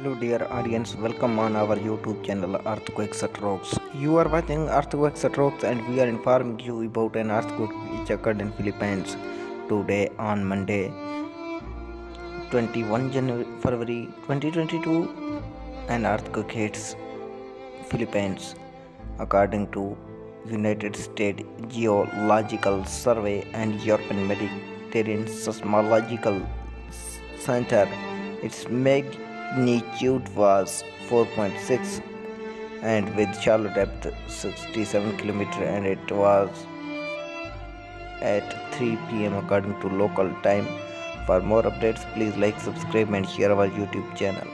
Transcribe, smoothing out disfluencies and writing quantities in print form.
Hello dear audience, welcome on our YouTube channel Earthquakes at Rocks. You are watching Earthquakes at Rocks and we are informing you about an earthquake which occurred in Philippines today on Monday 21 January, February 2022. An earthquake hits Philippines according to United States Geological Survey and European Mediterranean Seismological Center. Its magnitude was 4.6 and with shallow depth 67 km, and it was at 3 p.m. according to local time. For more updates, please like, subscribe and share our YouTube channel.